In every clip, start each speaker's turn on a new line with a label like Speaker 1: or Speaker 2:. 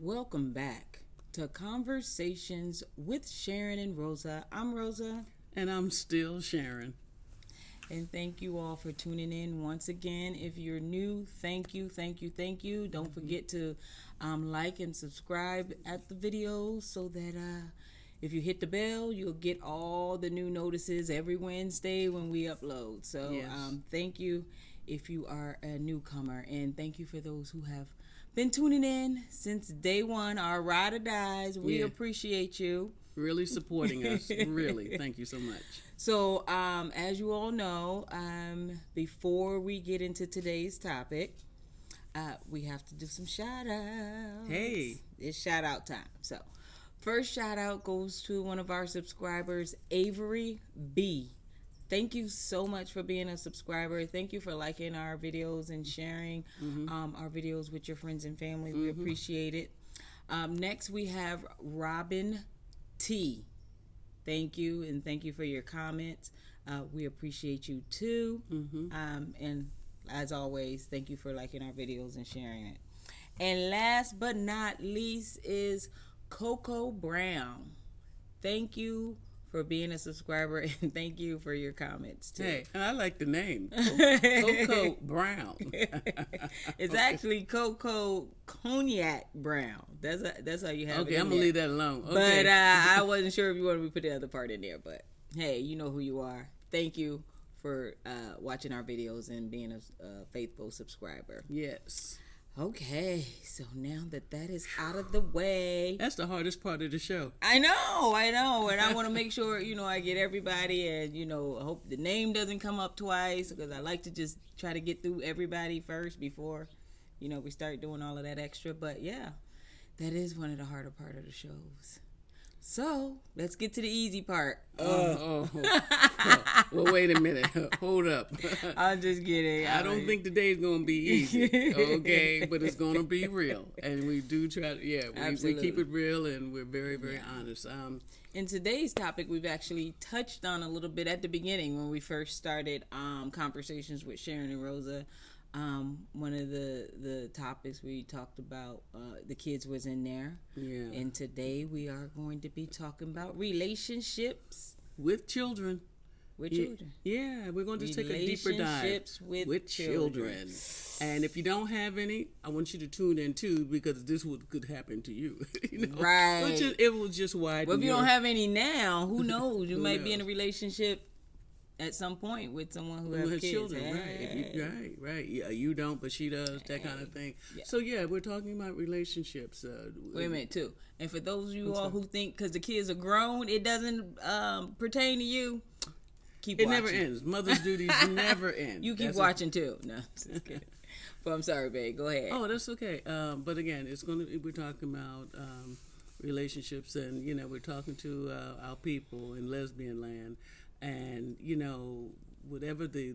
Speaker 1: Welcome back to Conversations with Sharyn and Rosa. I'm Rosa.
Speaker 2: And I'm still Sharyn.
Speaker 1: And thank you all for tuning in once again. If you're new, thank you. Don't forget to like and subscribe at the videos so that if you hit the bell, you'll get all the new notices every Wednesday when we upload. So
Speaker 2: Yes.
Speaker 1: Thank you if you are a newcomer. And thank you for those who have been tuning in since day one, our ride or dies. We appreciate you.
Speaker 2: Really supporting us. Really. Thank you so much.
Speaker 1: So, as you all know, before we get into today's topic, we have to do some shout outs.
Speaker 2: Hey.
Speaker 1: It's shout out time. So, first shout out goes to one of our subscribers, Avery B. Thank you so much for being a subscriber. Thank you for liking our videos and sharing our videos with your friends and family. We appreciate it. Next, we have Robin T. Thank you, and thank you for your comments. We appreciate you too. And as always, thank you for liking our videos and sharing it. And last but not least is Coco Brown. Thank you for being a subscriber, and thank you for your comments too.
Speaker 2: Hey, and I like the name. Coco Brown.
Speaker 1: It's actually Coco Cognac Brown. That's how you have it.
Speaker 2: Okay, I'm going to leave that alone. Okay.
Speaker 1: But I wasn't sure if you wanted me to put the other part in there. But hey, you know who you are. Thank you for watching our videos and being a faithful subscriber.
Speaker 2: Yes.
Speaker 1: Okay, so now that is out of the way.
Speaker 2: That's the hardest part of the show.
Speaker 1: I know. And I want to make sure, I get everybody, and, I hope the name doesn't come up twice, because I like to just try to get through everybody first before, we start doing all of that extra. But yeah, that is one of the harder part of the shows. So let's get to the easy part.
Speaker 2: Well, wait a minute. Hold up.
Speaker 1: I'm just kidding.
Speaker 2: I don't think today's going to be easy, okay? But it's going to be real. And we do try to, we keep it real, and we're very, very honest.
Speaker 1: In today's topic, we've actually touched on a little bit at the beginning when we first started Conversations with Sharyn and Rosa. One of the topics we talked about, the kids was in there.
Speaker 2: Yeah.
Speaker 1: And today we are going to be talking about relationships
Speaker 2: with children. Yeah, we're going to take a deeper dive
Speaker 1: relationships with children.
Speaker 2: And if you don't have any, I want you to tune in too, because this could happen to you.
Speaker 1: Right.
Speaker 2: It will just widen.
Speaker 1: Well, if you don't have any now, who knows? You might be in a relationship at some point with someone who has kids.
Speaker 2: Children, hey. Right. Yeah, you don't, but she does, that kind of thing. Yeah. So yeah, we're talking about relationships.
Speaker 1: Wait a minute, too. And for those of you all who think because the kids are grown, it doesn't pertain to you, keep watching.
Speaker 2: It never ends. Mother's duties never end.
Speaker 1: You keep watching too. No, just kidding. But I'm sorry, babe. Go ahead.
Speaker 2: Oh, that's okay. But again, we're talking about relationships, and we're talking to our people in lesbian land. And, whatever the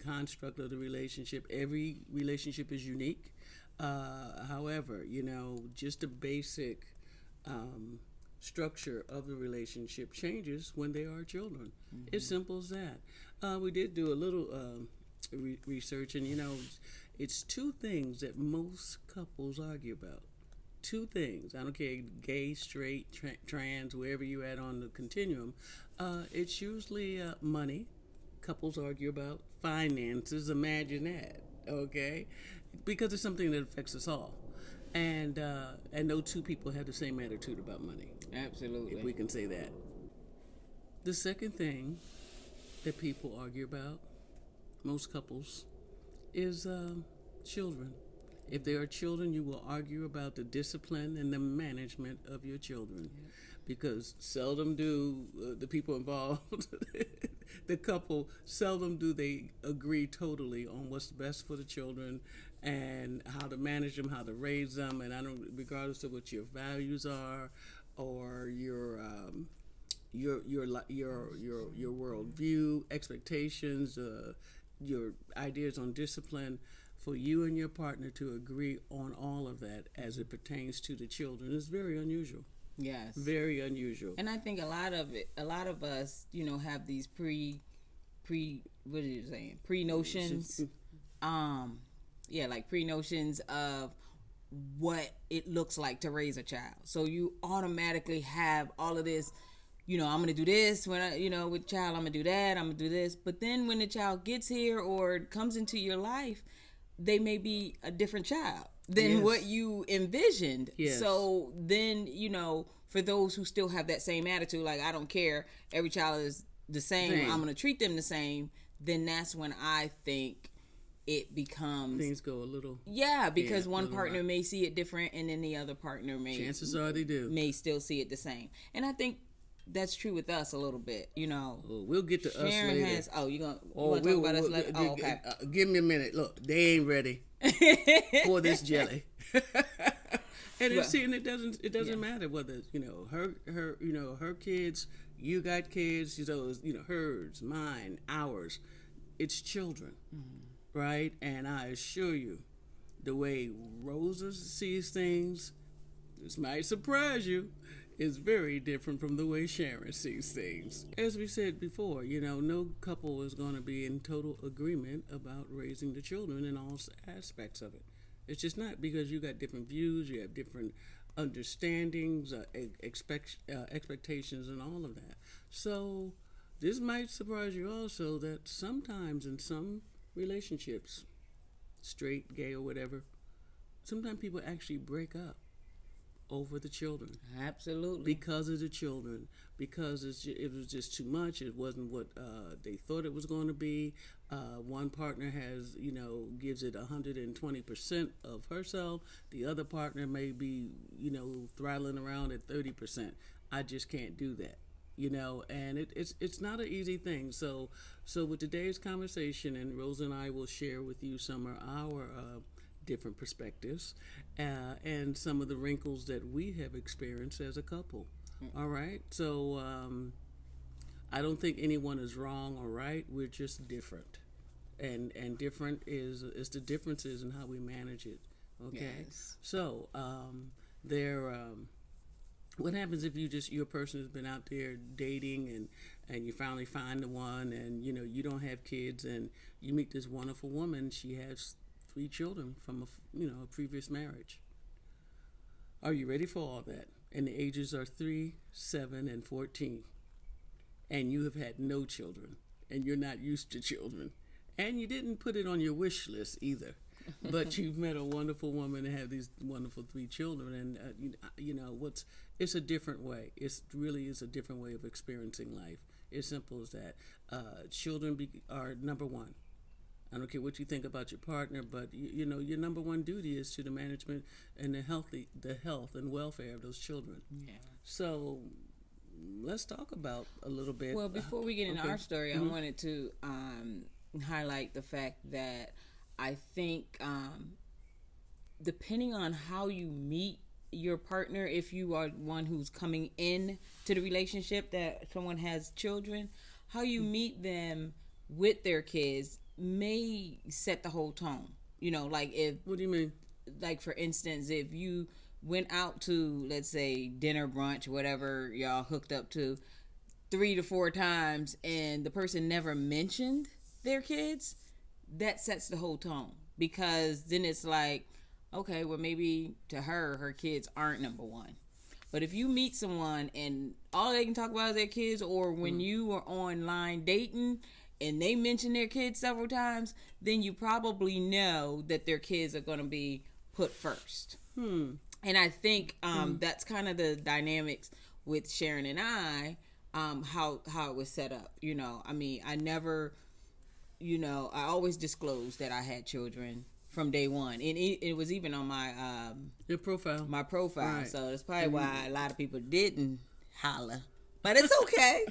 Speaker 2: construct of the relationship, every relationship is unique. However, just the basic structure of the relationship changes when they are children. It's simple as that. We did do a little research, and, it's two things that most couples argue about. Two things. I don't care, gay, straight, trans, wherever you're at on the continuum. It's usually money. Couples argue about finances. Imagine that, okay? Because it's something that affects us all. And no two people have the same attitude about money.
Speaker 1: Absolutely.
Speaker 2: If we can say that. The second thing that people argue about, most couples, is children. If there are children, you will argue about the discipline and the management of your children. Yeah. Because seldom do the people involved, the couple, seldom do they agree totally on what's best for the children and how to manage them, how to raise them. And regardless of what your values are or your worldview, expectations, your ideas on discipline, for you and your partner to agree on all of that as it pertains to the children is very unusual.
Speaker 1: Yes.
Speaker 2: Very unusual.
Speaker 1: And I think a lot of us, have these pre what are you saying? Pre-notions. Like pre-notions of what it looks like to raise a child. So you automatically have all of this, I'm going to do this when with child, I'm going to do that, I'm going to do this. But then when the child gets here or comes into your life, they may be a different child than what you envisioned.
Speaker 2: Yes.
Speaker 1: So then, for those who still have that same attitude, like, I don't care, every child is the same, I'm going to treat them the same, then that's when I think it becomes,
Speaker 2: things go a little,
Speaker 1: because one partner may see it different, and then the other partner
Speaker 2: chances are they do,
Speaker 1: may still see it the same. And I think that's true with us a little bit,
Speaker 2: We'll get to
Speaker 1: Sharon
Speaker 2: us later.
Speaker 1: you want to talk about us later? Okay.
Speaker 2: Give me a minute. Look, they ain't ready for this jelly. And it doesn't matter whether her kids, you got kids, hers, mine, ours. It's children, right? And I assure you, the way Rosa sees things, this might surprise you, is very different from the way Sharyn sees things. As we said before, no couple is going to be in total agreement about raising the children in all aspects of it. It's just not, because you got different views, you have different understandings, expectations, and all of that. So this might surprise you also, that sometimes in some relationships, straight, gay, or whatever, sometimes people actually break up over the children.
Speaker 1: Absolutely.
Speaker 2: Because of the children. Because it was just too much. It wasn't what they thought it was going to be. One partner gives it 120% of herself. The other partner may be, throttling around at 30%. I just can't do that. And it's not an easy thing. So with today's conversation, and Rosa and I will share with you some of our different perspectives and some of the wrinkles that we have experienced as a couple. All right, so I don't think anyone is wrong or right. We're just different, and different is the differences in how we manage it. Okay,
Speaker 1: yes.
Speaker 2: So what happens if your person has been out there dating and you finally find the one, and you don't have kids, and you meet this wonderful woman. She has 3 children from a previous marriage. Are you ready for all that? And the ages are 3, 7, and 14. And you have had no children, and you're not used to children, and you didn't put it on your wish list either. But you've met a wonderful woman and have these wonderful 3 children, and it's a different way. It really is a different way of experiencing life. As simple as that. Children are number one. I don't care what you think about your partner, but your number one duty is to the management and the health and welfare of those children.
Speaker 1: Yeah.
Speaker 2: So let's talk about a little bit.
Speaker 1: Well, before we get into our story, I wanted to highlight the fact that I think depending on how you meet your partner, if you are one who's coming in to the relationship that someone has children, how you meet them with their kids may set the whole tone. Like if...
Speaker 2: What do you mean?
Speaker 1: Like, for instance, if you went out to, let's say, dinner, brunch, whatever y'all hooked up to 3 to 4 times, and the person never mentioned their kids, that sets the whole tone. Because then it's like, okay, well, maybe to her kids aren't number one. But if you meet someone and all they can talk about is their kids, or when you are online dating and they mention their kids several times, then you probably know that their kids are going to be put first. And I think that's kind of the dynamics with Sharyn and I, how it was set up. I mean, I never, I always disclosed that I had children from day one, and it was even on my
Speaker 2: your profile,
Speaker 1: right. So that's probably why a lot of people didn't holler. But it's okay,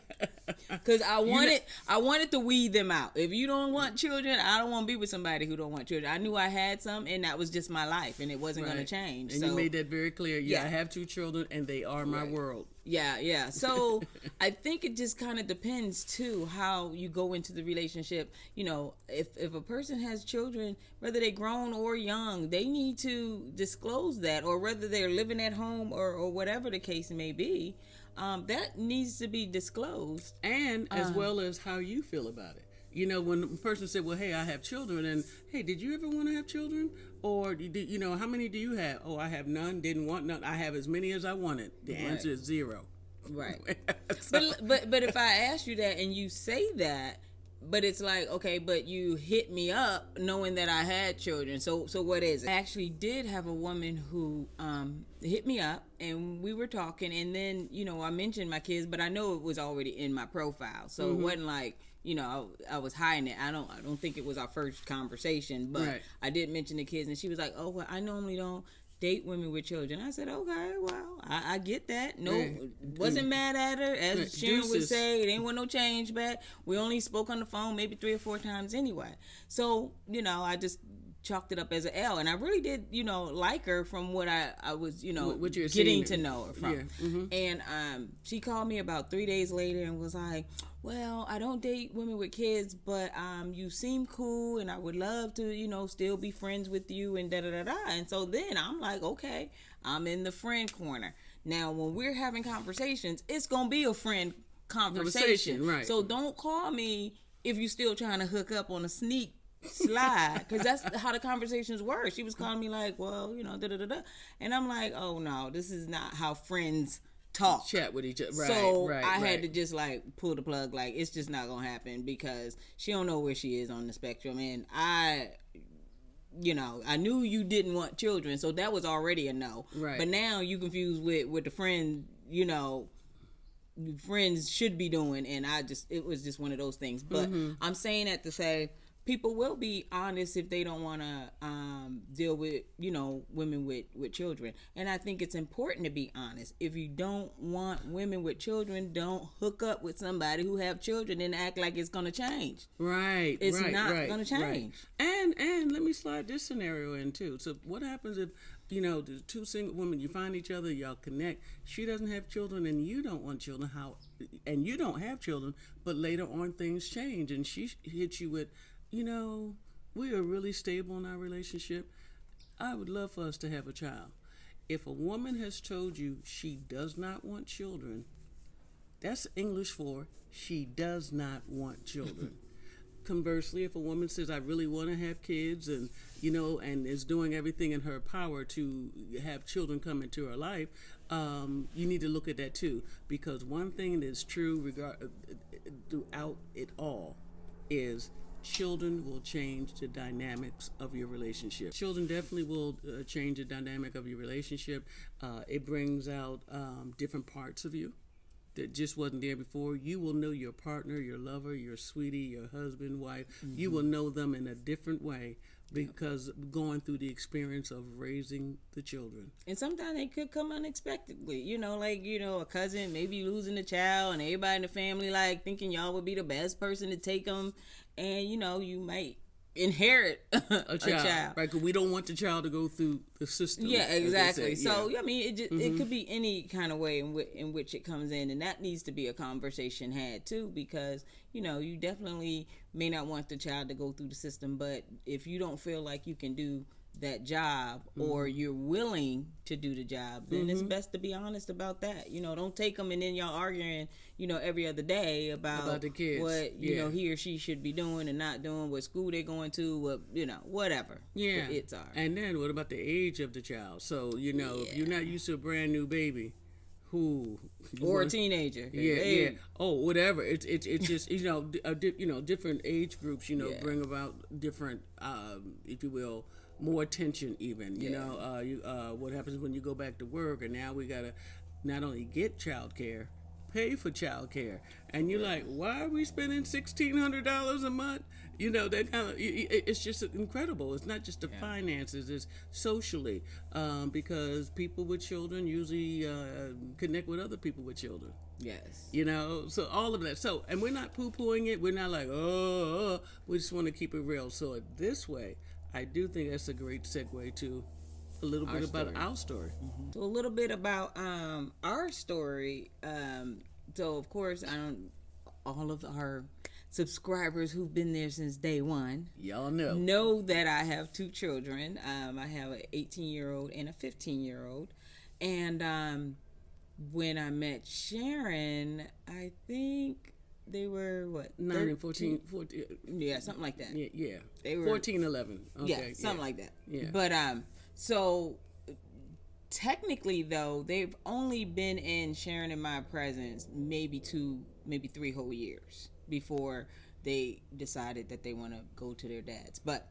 Speaker 1: because I wanted to weed them out. If you don't want children, I don't want to be with somebody who don't want children. I knew I had some, and that was just my life, and it wasn't going to change.
Speaker 2: And you made that very clear. Yeah, I have 2 children, and they are my world.
Speaker 1: Yeah. So I think it just kind of depends too how you go into the relationship. If a person has children, whether they're grown or young, they need to disclose that, or whether they're living at home or whatever the case may be. That needs to be disclosed,
Speaker 2: and as well as how you feel about it. You know, when a person said, well, hey, I have children, and hey, did you ever want to have children? Or, you know, how many do you have? Oh, I have none, didn't want none. I have as many as I wanted. The answer is 0.
Speaker 1: Right.
Speaker 2: So,
Speaker 1: But if I ask you that and you say that, but it's like, okay, but you hit me up knowing that I had children. So what is it? I actually did have a woman who hit me up and we were talking, and then, you know, I mentioned my kids, but I know it was already in my profile. So it wasn't like, you know, I was hiding it. I don't think it was our first conversation, but
Speaker 2: Right.
Speaker 1: I did mention the kids, and she was like, "Oh, well, I normally don't date women with children." I said, "Okay, well, I get that. No,
Speaker 2: Right.
Speaker 1: wasn't mad at her. As
Speaker 2: Right.
Speaker 1: Sharyn would
Speaker 2: Deuces.
Speaker 1: say, it ain't want no change back. We only spoke on the phone maybe 3 or 4 times anyway. So, you know, I just chalked it up as an L, and I really did, you know, like her from what I was, you know,
Speaker 2: What you're
Speaker 1: getting
Speaker 2: seeing.
Speaker 1: to know her from.
Speaker 2: Yeah.
Speaker 1: And she called me about 3 days later and was like, "Well, I don't date women with kids, but you seem cool, and I would love to, you know, still be friends with you," and da da da da. And so then I'm like, okay, I'm in the friend corner. Now, when we're having conversations, it's gonna be a friend conversation,
Speaker 2: Right?
Speaker 1: So don't call me if you're still trying to hook up on a sneak slide, because that's how the conversations were. She was calling me like, "Well, you know, da da da da," and I'm like, "Oh no, this is not how friends talk."
Speaker 2: Chat with each other. Right.
Speaker 1: So
Speaker 2: right.
Speaker 1: I
Speaker 2: right.
Speaker 1: had to just like pull the plug. Like, it's just not gonna happen because she don't know where she is on the spectrum, and you know, I knew you didn't want children, so that was already a no.
Speaker 2: Right.
Speaker 1: But now you confused with the friend, you know, friends should be doing, and it was just one of those things. But I'm saying that to say people will be honest if they don't want to deal with, you know, women with children. And I think it's important to be honest. If you don't want women with children, don't hook up with somebody who have children and act like it's gonna change.
Speaker 2: Right.
Speaker 1: It's
Speaker 2: right,
Speaker 1: not
Speaker 2: right,
Speaker 1: gonna change.
Speaker 2: Right. And let me slide this scenario in too. So what happens if, you know, the 2 single women, you find each other, y'all connect. She doesn't have children and you don't want children. And you don't have children, but later on things change and she hits you with, you know, we are really stable in our relationship. I would love for us to have a child. If a woman has told you she does not want children, that's English for she does not want children. Conversely, if a woman says, I really want to have kids and, you know, and is doing everything in her power to have children come into her life, you need to look at that too. Because one thing that's true throughout it all is children will change the dynamics of your relationship. Children definitely will change the dynamic of your relationship. It brings out different parts of you that just wasn't there before. You will know your partner, your lover, your sweetie, your husband, wife. You will know them in a different way because going through the experience of raising the children.
Speaker 1: And sometimes they could come unexpectedly, you know, like, you know, a cousin maybe losing a child and everybody in the family like thinking y'all would be the best person to take them, and, you know, you might inherit a child.
Speaker 2: Right? Because we don't want the child to go through the system.
Speaker 1: Yeah, exactly. So,
Speaker 2: yeah.
Speaker 1: I mean, it could be any kind of way in which it comes in, and that needs to be a conversation had too, because, you know, you definitely may not want the child to go through the system, but if you don't feel like you can do that job or you're willing to do the job, then it's best to be honest about that. You know, don't take them and then y'all arguing, you know, every other day about
Speaker 2: the kids.
Speaker 1: what, you know, he or she should be doing and not doing, what school they're going to, what, you know, whatever
Speaker 2: Yeah.
Speaker 1: the it's are.
Speaker 2: And then what about the age of the child? So, you know, if you're not used to a brand new baby,
Speaker 1: or a teenager.
Speaker 2: Yeah. Oh, whatever. It's just, you know, different age groups, you know, bring about different, if you will, more attention even. You know, what happens when you go back to work and now we gotta not only get child care, pay for child care, and you're like, why are we spending $1,600 a month? You know, that kind of, it's just incredible. It's not just the finances, it's socially, because people with children usually connect with other people with children.
Speaker 1: Yes.
Speaker 2: You know, so all of that. So, and we're not poo-pooing it. We're not like, we just want to keep it real. So this way, I do think that's a great segue to a little bit about our story.
Speaker 1: So a little bit about our story. So of course, all of our subscribers who've been there since day one,
Speaker 2: y'all know
Speaker 1: that I have 2 children. I have an 18-year-old and a 15-year-old, and when I met Sharyn, I think they were what?
Speaker 2: 9 and 14.
Speaker 1: Yeah, something like that.
Speaker 2: Yeah.
Speaker 1: They were
Speaker 2: 14, 11. Okay,
Speaker 1: yeah, something like that.
Speaker 2: Yeah.
Speaker 1: But so technically though, they've only been in Sharyn and my presence maybe 3 whole years before they decided that they want to go to their dads. But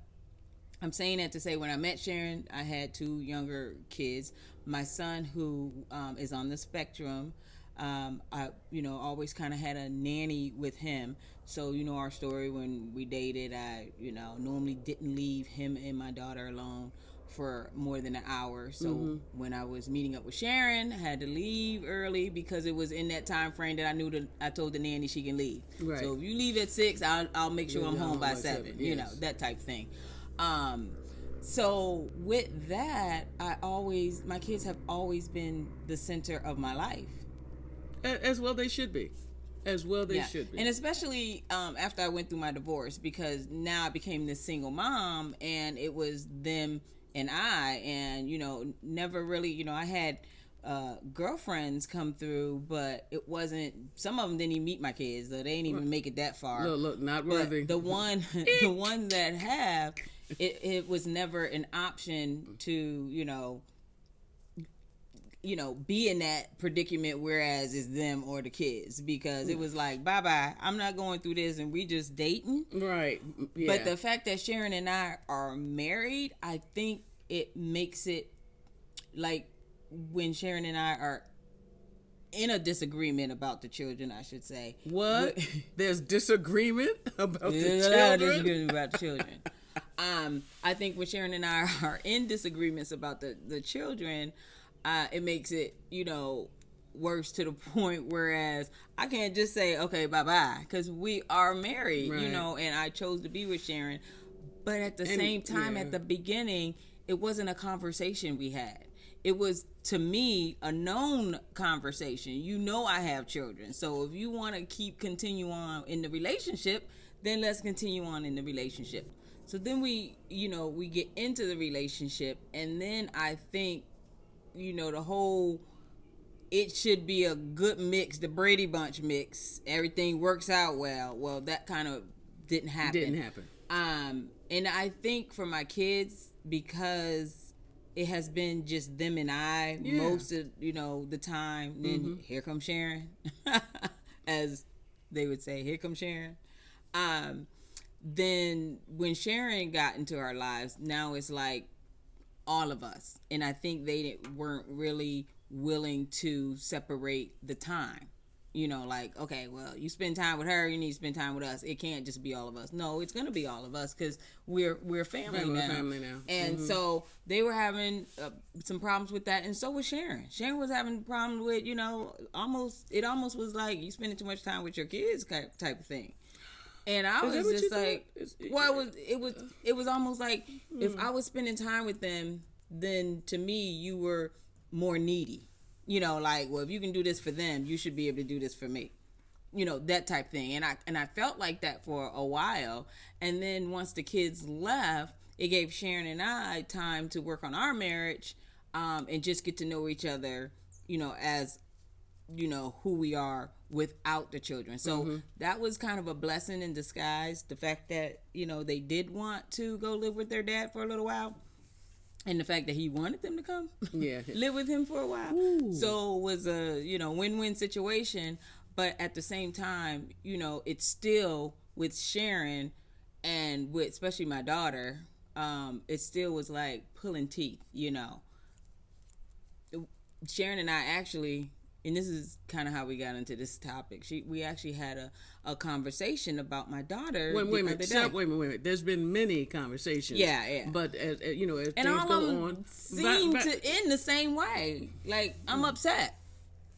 Speaker 1: I'm saying that to say, when I met Sharyn, I had 2 younger kids. My son, who is on the spectrum, I always kind of had a nanny with him. So our story, when we dated, I normally didn't leave him and my daughter alone for more than an hour. So when I was meeting up with Sharyn, I had to leave early because it was in that time frame that I told the nanny she can leave.
Speaker 2: Right.
Speaker 1: So if you leave at 6, I'll make sure I'm home by 7.
Speaker 2: Yes.
Speaker 1: That type thing. So with that, my kids have always been the center of my life.
Speaker 2: As well they should be. Should be.
Speaker 1: And especially after I went through my divorce, because now I became this single mom, and it was them and I, and never really, I had girlfriends come through, but it wasn't, some of them didn't even meet my kids, so they didn't even make it that far.
Speaker 2: Look, not worthy.
Speaker 1: But the ones that have, it was never an option to, be in that predicament, whereas it's them or the kids, because it was like, bye-bye, I'm not going through this, and we just dating.
Speaker 2: Right. Yeah.
Speaker 1: But the fact that Sharyn and I are married, I think it makes it like when Sharyn and I are in a disagreement about the children, I should say.
Speaker 2: What? There's disagreement about the children?
Speaker 1: There's a lot of disagreement about the children. I think when Sharyn and I are in disagreements about the children, it makes it, worse to the point, whereas I can't just say, okay, bye-bye, because we are married,
Speaker 2: right.
Speaker 1: And I chose to be with Sharyn. But at the same time, at the beginning, it wasn't a conversation we had. It was, to me, a known conversation. I have children. So if you want to continue on in the relationship, then let's continue on in the relationship. So then we get into the relationship, and then I think, the whole, it should be a good mix, the Brady Bunch mix. Everything works out well. Well, that kind of didn't happen. And I think for my kids, because it has been just them and I most of, the time, then here comes Sharyn, as they would say, here comes Sharyn. Then when Sharyn got into our lives, now it's like all of us. And I think they weren't really willing to separate the time. Like, okay, well, you spend time with her, you need to spend time with us. It can't just be all of us. No, it's going to be all of us, because we're family now.
Speaker 2: We're family now.
Speaker 1: And so they were having some problems with that, and so was Sharyn. Sharyn was having problems with, almost was like you spending too much time with your kids type of thing. And I was just like, it was almost like if I was spending time with them, then to me you were more needy. Like, well, if you can do this for them, you should be able to do this for me. That type thing. And I felt like that for a while. And then once the kids left, it gave Sharyn and I time to work on our marriage, and just get to know each other, as, who we are without the children. So that was kind of a blessing in disguise. The fact that, they did want to go live with their dad for a little while. And the fact that he wanted them to come live with him for a while. Ooh. So it was a, win-win situation. But at the same time, it's still with Sharyn and with especially my daughter, it still was like pulling teeth, Sharyn and I actually, and this is kind of how we got into this topic. We actually had a conversation about my daughter.
Speaker 2: Wait a minute. There's been many conversations.
Speaker 1: Yeah.
Speaker 2: But as things
Speaker 1: and all
Speaker 2: go
Speaker 1: of them
Speaker 2: on,
Speaker 1: seem to end the same way. Like, I'm upset.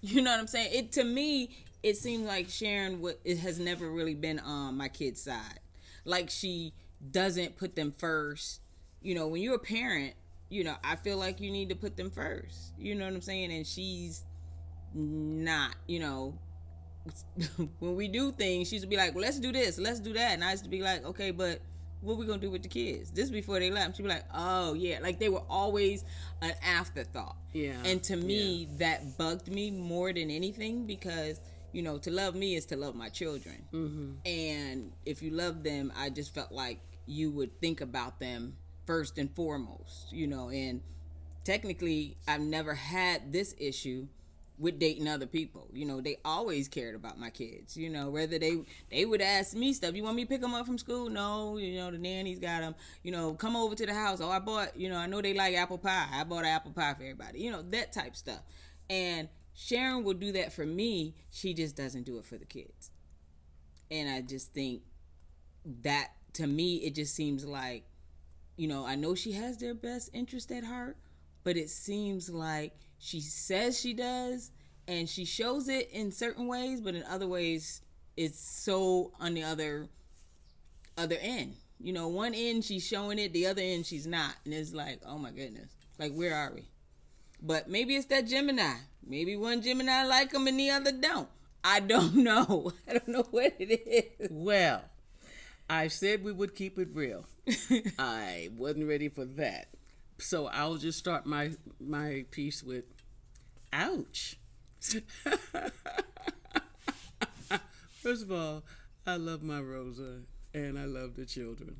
Speaker 1: You know what I'm saying? It, to me, it seemed like Sharyn it has never really been on my kid's side. Like, she doesn't put them first. When you're a parent, I feel like you need to put them first. You know what I'm saying? And she's not, when we do things, she used to be like, well, let's do this, let's do that. And I used to be like, okay, but what we gonna do with the kids? This before they left. She'd be like, oh yeah. Like, they were always an afterthought.
Speaker 2: Yeah.
Speaker 1: And to me, that bugged me more than anything, because To love me is to love my children. And if you love them, I just felt like you would think about them first and foremost, and technically I've never had this issue with dating other people. They always cared about my kids. Whether they would ask me stuff. You want me to pick them up from school? No. The nanny's got them. Come over to the house. Oh, I bought. I know they like apple pie. I bought an apple pie for everybody. That type stuff. And Sharyn will do that for me. She just doesn't do it for the kids. And I just think that, to me, it just seems like, I know she has their best interest at heart, but it seems like she says she does, and she shows it in certain ways, but in other ways, it's so on the other end. One end she's showing it, the other end she's not, and it's like, oh my goodness, like, where are we? But maybe it's that Gemini. Maybe one Gemini like them and the other don't. I don't know. I don't know what it is.
Speaker 2: Well, I said we would keep it real. I wasn't ready for that. So I'll just start my piece with, ouch. First of all, I love my Rosa, and I love the children.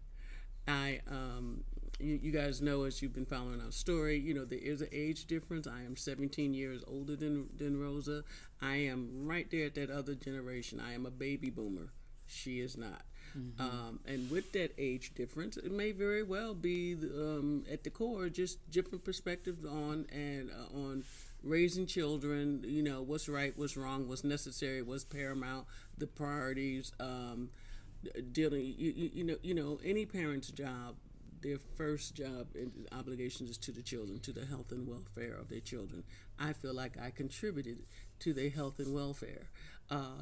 Speaker 2: You guys know, as you've been following our story, there is an age difference. I am 17 years older than Rosa. I am right there at that other generation. I am a baby boomer. She is not. And with that age difference, it may very well be at the core just different perspectives on raising children. What's right, what's wrong, what's necessary, what's paramount, the priorities. Dealing, any parent's job, their first job and obligations is to the children, to the health and welfare of their children. I feel like I contributed to their health and welfare.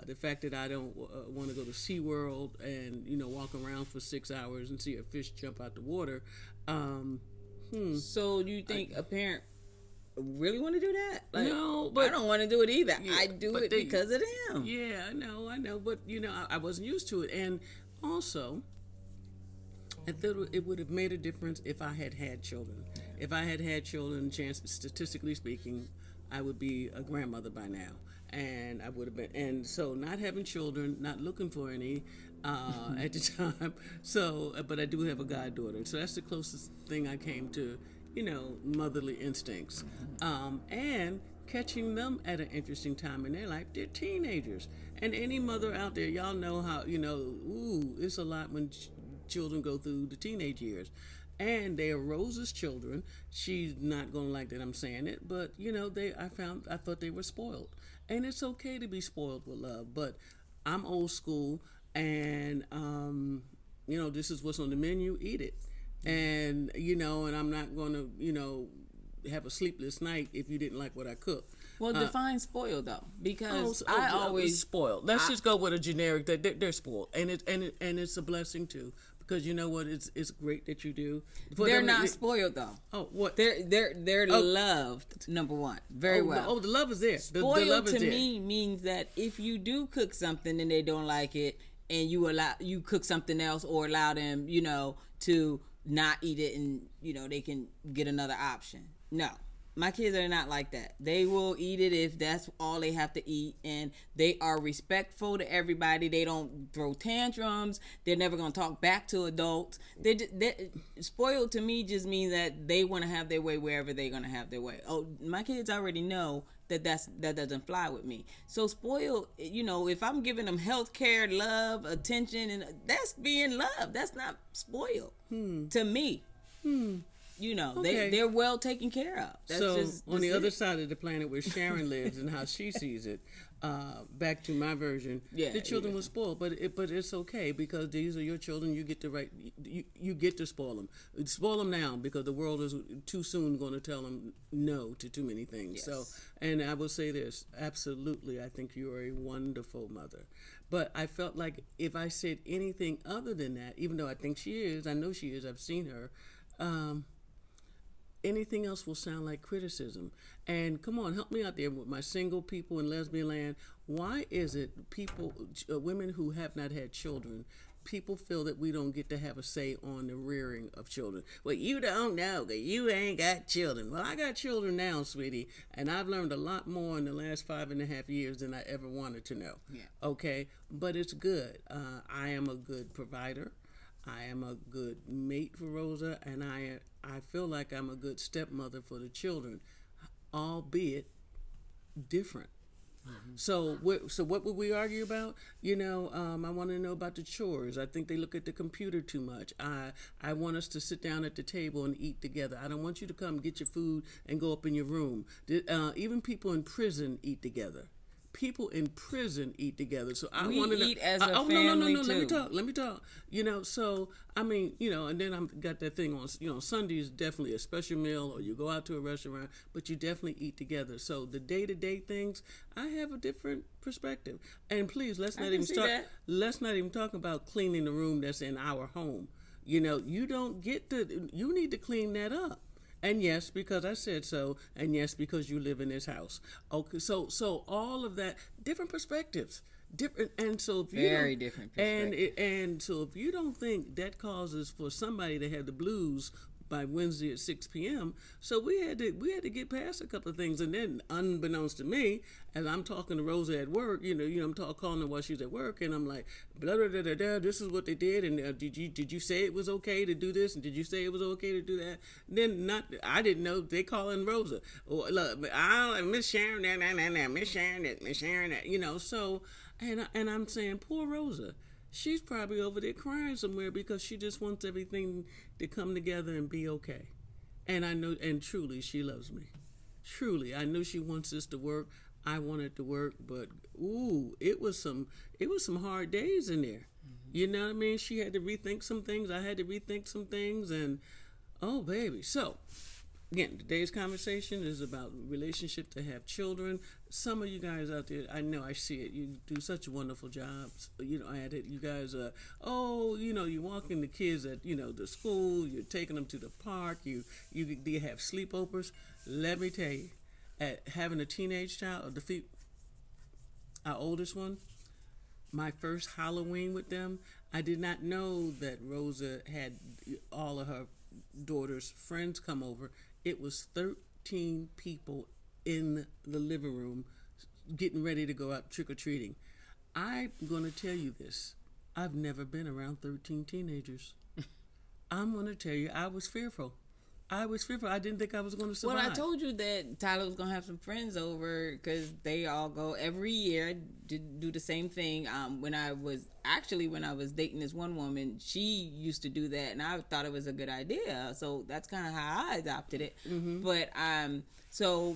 Speaker 2: The fact that I don't want to go to SeaWorld and, walk around for 6 hours and see a fish jump out the water.
Speaker 1: So you think a parent really want to do that? Like,
Speaker 2: no, but
Speaker 1: I don't want to do it either.
Speaker 2: Yeah,
Speaker 1: I do it because of them.
Speaker 2: Yeah, I know. But, I wasn't used to it. And also, I thought it would have made a difference if I had had children. If I had had children, statistically speaking, I would be a grandmother by now. And I would have been, and so not having children, not looking for any at the time. So, but I do have a goddaughter. So that's the closest thing I came to, motherly instincts. And catching them at an interesting time in their life. They're teenagers. And any mother out there, y'all know how, it's a lot when children go through the teenage years. And they are Rosa's children. She's not gonna like that I'm saying it, but I thought they were spoiled. And it's okay to be spoiled with love, but I'm old school, and this is what's on the menu, eat it. And and I'm not gonna have a sleepless night if you didn't like what I cooked.
Speaker 1: Well, define spoiled though, because I always
Speaker 2: spoiled. Let's just go with a generic that they're spoiled, and it's a blessing too. Because you know what, it's great that you do.
Speaker 1: They're not spoiled though.
Speaker 2: Oh, what?
Speaker 1: They're loved. Number one, very well.
Speaker 2: Oh, the love is there.
Speaker 1: Spoiled
Speaker 2: the love is
Speaker 1: to
Speaker 2: there.
Speaker 1: me means that if you do cook something and they don't like it, and you cook something else or allow them, to not eat it, and they can get another option. No. My kids are not like that. They will eat it if that's all they have to eat, and they are respectful to everybody. They don't throw tantrums. They're never going to talk back to adults. Spoiled to me just means that they want to have their way wherever they're going to have their way. Oh, my kids already know that doesn't fly with me. So spoiled, if I'm giving them health care, love, attention, and that's being loved. That's not spoiled to me.
Speaker 2: Okay.
Speaker 1: They're well taken care of. That's
Speaker 2: so
Speaker 1: just
Speaker 2: on the other side of the planet where Sharyn lives and how she sees it, back to my version, the children were spoiled, but it's okay because these are your children. You get you get to spoil them. Spoil them now because the world is too soon going to tell them no to too many things. Yes. So, and I will say this, absolutely, I think you are a wonderful mother. But I felt like if I said anything other than that, even though I think she is, I know she is, I've seen her, anything else will sound like criticism. And come on, help me out there with my single people in lesbian land. Why is it women who have not had children, people feel that we don't get to have a say on the rearing of children. Well, you don't know that you ain't got children. Well, I got children now, sweetie, and I've learned a lot more in the last 5.5 years than I ever wanted to know.
Speaker 1: Yeah.
Speaker 2: Okay, but it's good. I am a good provider. I am a good mate for Rosa, and I feel like I'm a good stepmother for the children, albeit different. So what would we argue about? I want to know about the chores. I think they look at the computer too much. I want us to sit down at the table and eat together. I don't want you to come get your food and go up in your room. Even people in prison eat together. People in prison eat together. So I
Speaker 1: We
Speaker 2: want to
Speaker 1: eat as a
Speaker 2: no.
Speaker 1: family,
Speaker 2: Let me talk. So I mean, and then I've got that thing on. Sunday is definitely a special meal, or you go out to a restaurant, but you definitely eat together. So the day-to-day things, I have a different perspective. And please, let's not even start. Let's not even talk about cleaning the room that's in our home. You don't get to. You need to clean that up. And yes, because I said so, and yes, because you live in this house. Okay, so all of that, different perspectives, different, and so if you
Speaker 1: Very different perspectives.
Speaker 2: and so if you don't think that causes for somebody to have the blues by Wednesday at 6 p.m., so we had to get past a couple of things, and then unbeknownst to me, as I'm talking to Rosa at work, I'm calling her while she's at work, and I'm like, blah blah blah blah, blah, this is what they did, and did you say it was okay to do this, and did you say it was okay to do that? I didn't know they calling Rosa. Or look, Miss Sharon, Miss Sharon that, Miss Sharon that, so, and I'm saying, poor Rosa. She's probably over there crying somewhere because she just wants everything to come together and be okay. And I know, and truly, she loves me. Truly, I know she wants this to work. I want it to work, but it was some hard days in there. Mm-hmm. You know what I mean? She had to rethink some things. I had to rethink some things, and oh baby. So again, today's conversation is about relationship to have children. Some of you guys out there, I know, I see it. You do such wonderful jobs. I had it. You guys, you're walking the kids at, the school. You're taking them to the park. You have sleepovers. Let me tell you, at having a teenage child, our oldest one, my first Halloween with them, I did not know that Rosa had all of her daughter's friends come over. It was 13 people in the living room getting ready to go out trick-or-treating. I'm going to tell you this. I've never been around 13 teenagers. I'm going to tell you, I was fearful. I didn't think I was going to survive.
Speaker 1: Well, I told you that Tyler was going to have some friends over because they all go every year to do the same thing. When I was dating this one woman, she used to do that, and I thought it was a good idea. So that's kind of how I adopted it. Mm-hmm. But so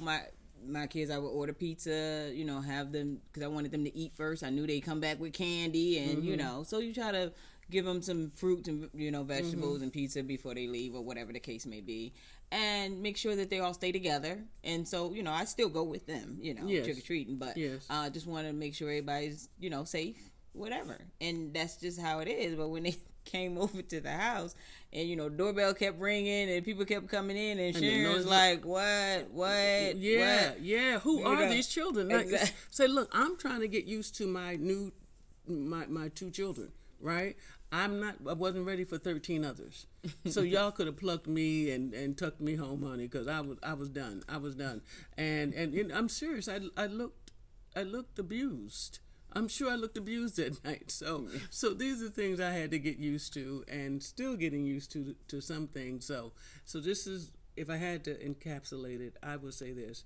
Speaker 1: my kids, I would order pizza, have them, because I wanted them to eat first. I knew they'd come back with candy, and so you try to give them some fruit and vegetables mm-hmm. and pizza before they leave, or whatever the case may be, and make sure that they all stay together. And so I still go with them,
Speaker 2: yes.
Speaker 1: trick-or-treating, but just want to make sure everybody's safe, whatever. And that's just how it is. But when they came over to the house, and doorbell kept ringing and people kept coming in, and Sharon was like, what who are these children?
Speaker 2: Exactly. Say, look, I'm trying to get used to my two children, right? I wasn't ready for 13 others. So y'all could have plucked me and tucked me home, honey, because I was done. And I'm serious. I looked abused. I'm sure I looked abused that night. So these are things I had to get used to, and still getting used to some things. So this is, if I had to encapsulate it, I would say this.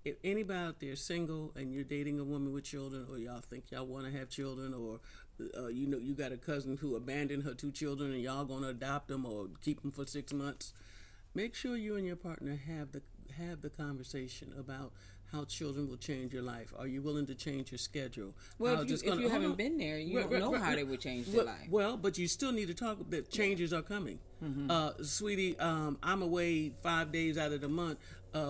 Speaker 2: If anybody out there single and you're dating a woman with children, or y'all think y'all want to have children, or you got a cousin who abandoned her 2 children and y'all gonna adopt them or keep them for 6 months, make sure you and your partner have the conversation about how children will change your life. Are you willing to change your schedule?
Speaker 1: Well, if you haven't been there, you don't know how they would change their life.
Speaker 2: Well, but you still need to talk that changes are coming. Mm-hmm. Sweetie, I'm away 5 days out of the month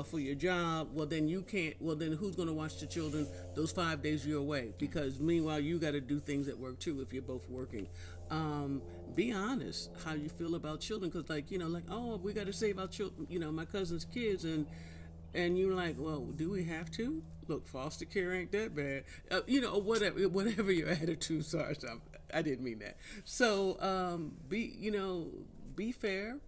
Speaker 2: for your job. Well, then you can't. Well, then who's going to watch the children those 5 days you're away? Because meanwhile, you got to do things at work too if you're both working. Be honest how you feel about children, because we got to save our children. My cousin's kids, and you're like, well, do we have to? Look, foster care ain't that bad. Whatever your attitudes are. I didn't mean that. So be fair,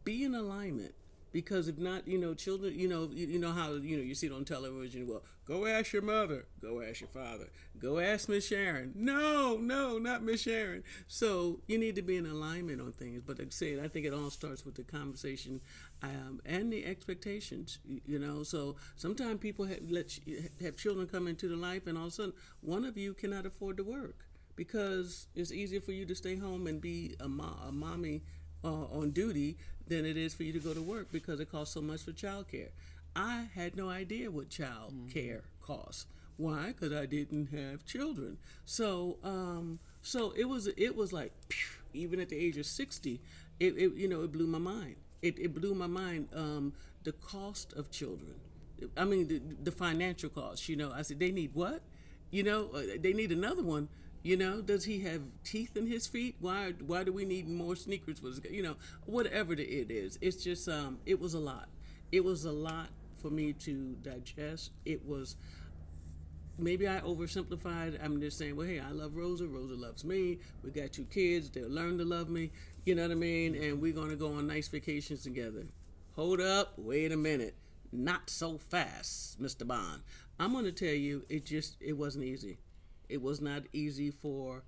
Speaker 2: be in alignment. Because if not, children, you know how you see it on television. Well, go ask your mother, go ask your father, go ask Miss Sharyn. No, not Miss Sharyn. So you need to be in alignment on things. But like I said, I think it all starts with the conversation and the expectations. So sometimes people have children come into the life, and all of a sudden one of you cannot afford to work because it's easier for you to stay home and be a mommy on duty than it is for you to go to work because it costs so much for child care. I had no idea what child care costs. Why? Because I didn't have children. So it was like, even at the age of 60, it blew my mind. It blew my mind, the cost of children. I mean, the financial cost. I said, they need what? They need another one. Does he have teeth in his feet? Why do we need more sneakers? Whatever it is. It's just, it was a lot. It was a lot for me to digest. It was, maybe I oversimplified. I'm just saying, well, hey, I love Rosa. Rosa loves me. We got 2 kids. They'll learn to love me. You know what I mean? And we're going to go on nice vacations together. Hold up. Wait a minute. Not so fast, Mr. Bond. I'm going to tell you, it wasn't easy. It was not easy for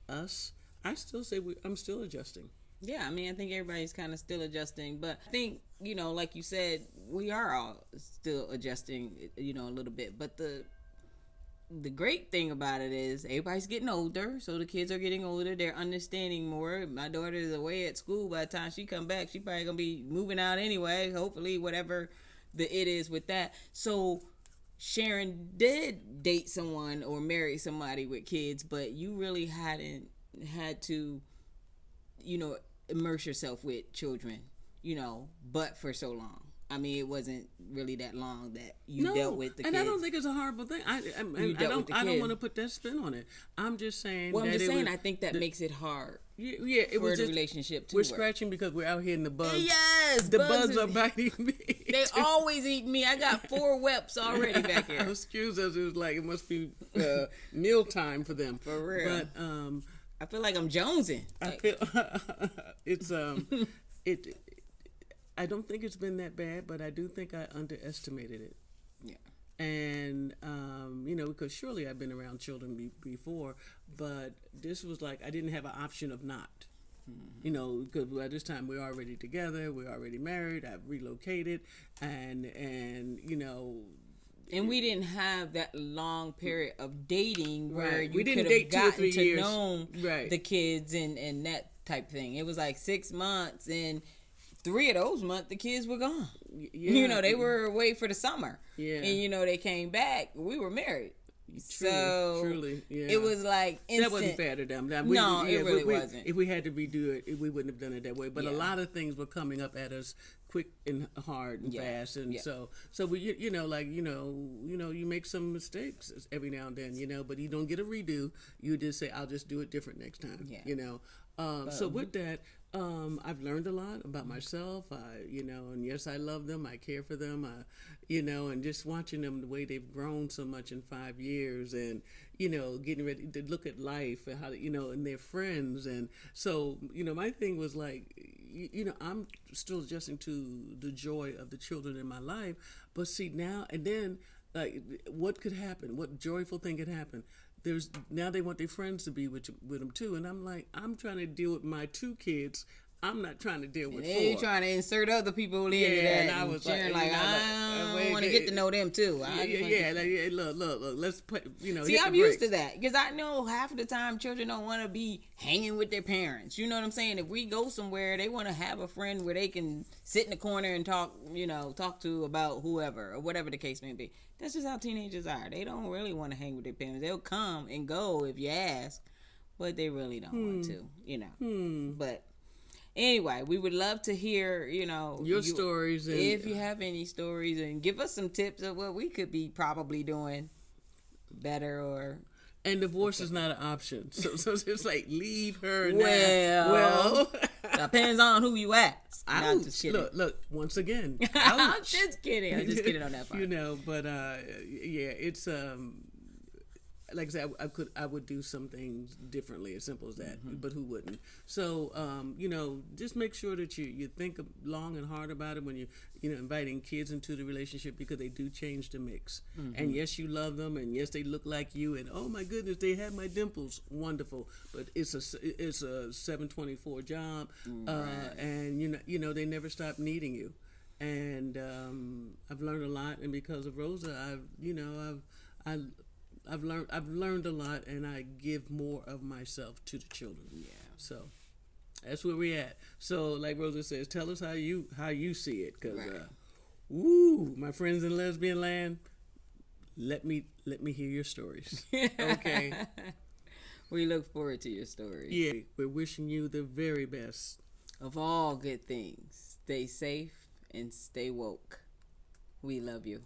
Speaker 2: us. I still say I'm still adjusting.
Speaker 1: Yeah, I mean, I think everybody's kind of still adjusting. But I think, like you said, we are all still adjusting, a little bit. But the great thing about it is everybody's getting older. So the kids are getting older. They're understanding more. My daughter is away at school. By the time she come back, she probably going to be moving out anyway. Hopefully, whatever it is with that. So Sharyn did date someone or marry somebody with kids, but you really hadn't had to, immerse yourself with children, but for so long. I mean, it wasn't really that long that you dealt with the kids.
Speaker 2: And I don't think it's a horrible thing. I don't want to put that spin on it. I'm just saying.
Speaker 1: Well, I'm just saying. I think that makes it hard.
Speaker 2: Yeah, it was
Speaker 1: the relationship too.
Speaker 2: We're scratching because we're out here in the bugs.
Speaker 1: Yes,
Speaker 2: the bugs are biting me.
Speaker 1: They always eat me. I got 4 whelps already back here.
Speaker 2: Excuse us. It was like it must be meal time for them.
Speaker 1: For real.
Speaker 2: But
Speaker 1: I feel like I'm jonesing.
Speaker 2: I feel it's I don't think it's been that bad, but I do think I underestimated it. Yeah. And, because surely I've been around children before, but this was like I didn't have an option of not. Mm-hmm. Because by this time we're already together, we're already married, I've relocated, and
Speaker 1: And we didn't have that long period of dating where
Speaker 2: right.
Speaker 1: you could have gotten to know the kids and that type thing. It was like 6 months, and 3 of those months the kids were gone. Yeah. They were away for the summer. Yeah. And they came back. We were married. Truly, yeah. It was like instant.
Speaker 2: That wasn't fair to them.
Speaker 1: It really wasn't.
Speaker 2: If we had to redo it, we wouldn't have done it that way. But a lot of things were coming up at us quick and hard and fast, and so we, you make some mistakes every now and then, but you don't get a redo. You just say, I'll just do it different next time. Yeah. So with that, I've learned a lot about myself. And yes, I love them. I care for them. And just watching them, the way they've grown so much in 5 years, and getting ready to look at life and how and their friends, and so my thing was like, I'm still adjusting to the joy of the children in my life, but see now and then, like, what could happen? What joyful thing could happen? Now they want their friends to be with them too, and I'm like, I'm trying to deal with my 2 kids. I'm not trying to deal with 4.
Speaker 1: You're trying to insert other people into that. And I was like, I want to get to know them too.
Speaker 2: Look, let's play.
Speaker 1: See, I'm used to that because I know half of the time children don't want to be hanging with their parents. You know what I'm saying? If we go somewhere, they want to have a friend where they can sit in the corner and talk to about whoever or whatever the case may be. That's just how teenagers are. They don't really want to hang with their parents. They'll come and go if you ask, but they really don't want to. But anyway, we would love to hear,
Speaker 2: your stories. And
Speaker 1: if you have any stories, and give us some tips of what we could be probably doing better or.
Speaker 2: And divorce is not an option. So it's like, leave her
Speaker 1: now.
Speaker 2: Well.
Speaker 1: Depends on who you ask. I'm just kidding.
Speaker 2: Look, once again.
Speaker 1: I'm just kidding on that part.
Speaker 2: But it's like I said, I would do some things differently, as simple as that. But who wouldn't? So, just make sure that you think long and hard about it when you inviting kids into the relationship, because they do change the mix. And yes, you love them, and yes, they look like you, and oh my goodness, they have my dimples, wonderful. But it's a 7/24 job, and they never stop needing you. And I've learned a lot, and because of Rosa, I've learned a lot, and I give more of myself to the children.
Speaker 1: Yeah.
Speaker 2: So that's where we're at. So, like Rosa says, tell us how you see it, because my friends in lesbian land, let me hear your stories. Okay.
Speaker 1: We look forward to your stories.
Speaker 2: Yeah, we're wishing you the very best
Speaker 1: of all good things. Stay safe and stay woke. We love you.